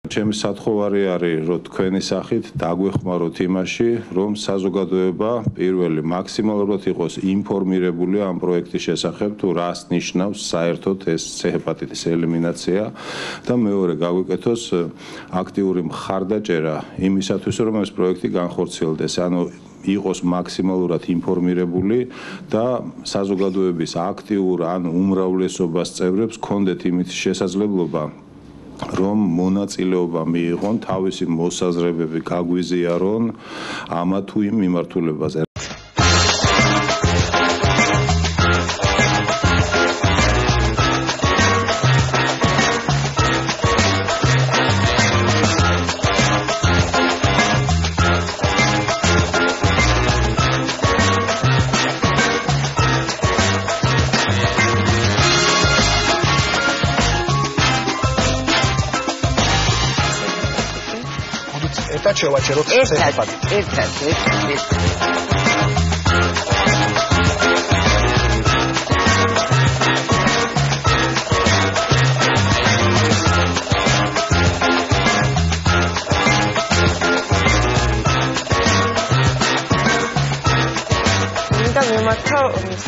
ჩემი სათხოვარი არის, რომ თქვენი სახით დაგვეხმაროთ იმაში, რომ საზოგადოება პირველი მაქსიმალურად იყოს ინფორმირებული ამ პროექტის შესახებ, თუ რას ნიშნავს საერთოდ ეს C-ჰეპატიტის ელიმინაცია და მეორე გაგვიკეთოს აქტიური მხარდაჭერა იმისათვის, რომ ეს პროექტი განხორციელდეს, ანუ იყოს მაქსიმალურად ინფორმირებული და საზოგადოების აქტიურ ან უმრავლესობას წევრებს ჰქონდეთ იმის შესაძლებლობა რომ მონაწილეობა მიიღონ, თავისი მოსაზრებები გაგვიზიარონ ამა თუ იმ მიმართულებაზე. ერთად შევაჩეროთ C-ჰეპატიტი. ერთად.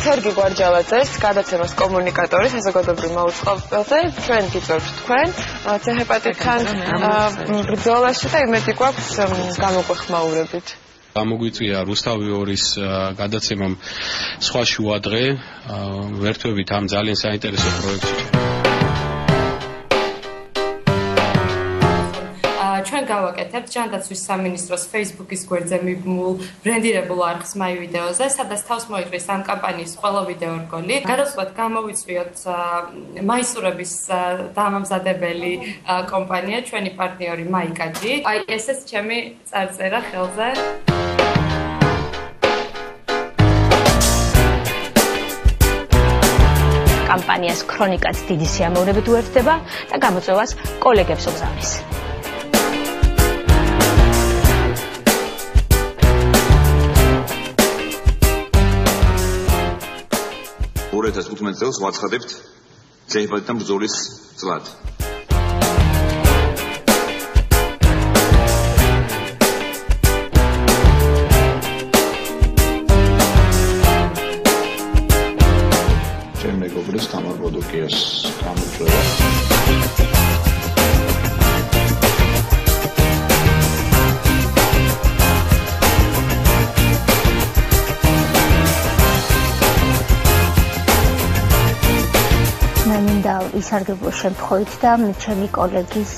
სერგი გვარჯალაძეს, გადაცემას კომუნიკატორი საზოგადოებრივ მაუწყებლობაზე, ჩვენ გიწევთ თქვენ C-ჰეპატიტთან ბრძოლაში და იმედი გვაქვს გამოგვეხმაურებით. გამოგვიწვია რუსთავი 2-ის გადაცემამ სხვა შუადღე, ვერთვებით ამ ძალიან საინტერესო პროექტში. ჩვენ გავაკეთებთ ჯანდაცვის სამინისტროს Facebook-ის გვერდზე მიბმულ ბრენდირებულ არხს My Video-ზე, სადაც თავს მოიყრის ამ კამპანიის ყველა ვიდეო რგოლი. გადავწყვეტ გამოვიწვიოთ მაისურების დამამზადებელი კომპანია, ჩვენი პარტნიორი მაიკაჯი. აი ესეც ჩემი წარწერა ხელზე. კამპანიას ქრონიკაც დიდი სიამოვნებით უერთდება და გამოწვევას კოლეგებს უგზავნის. 2015 წელს ვაცხადებთ C-ჰეპატიტთან ბრძოლის წლად. ჩემი მეგობრის თამარ ბოდოკიას გამოწვევა. ისარგებლო შემთხვევით და ჩემი კოლეგის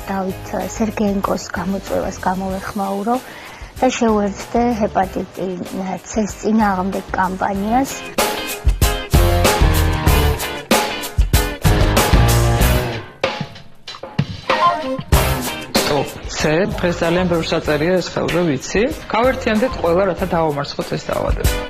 დავით სერგეენკოს გამოწვევას გამოვეხმაურო და შევერთდე ჰეპატიტი C-ს წინააღმდეგ კამპანიას. დღეს ძალიან ბევრი საწერია ეს ხელზე ვიცი. გავერთიანდეთ ყველა, რათა დავამარცხოთ ეს დაავადება.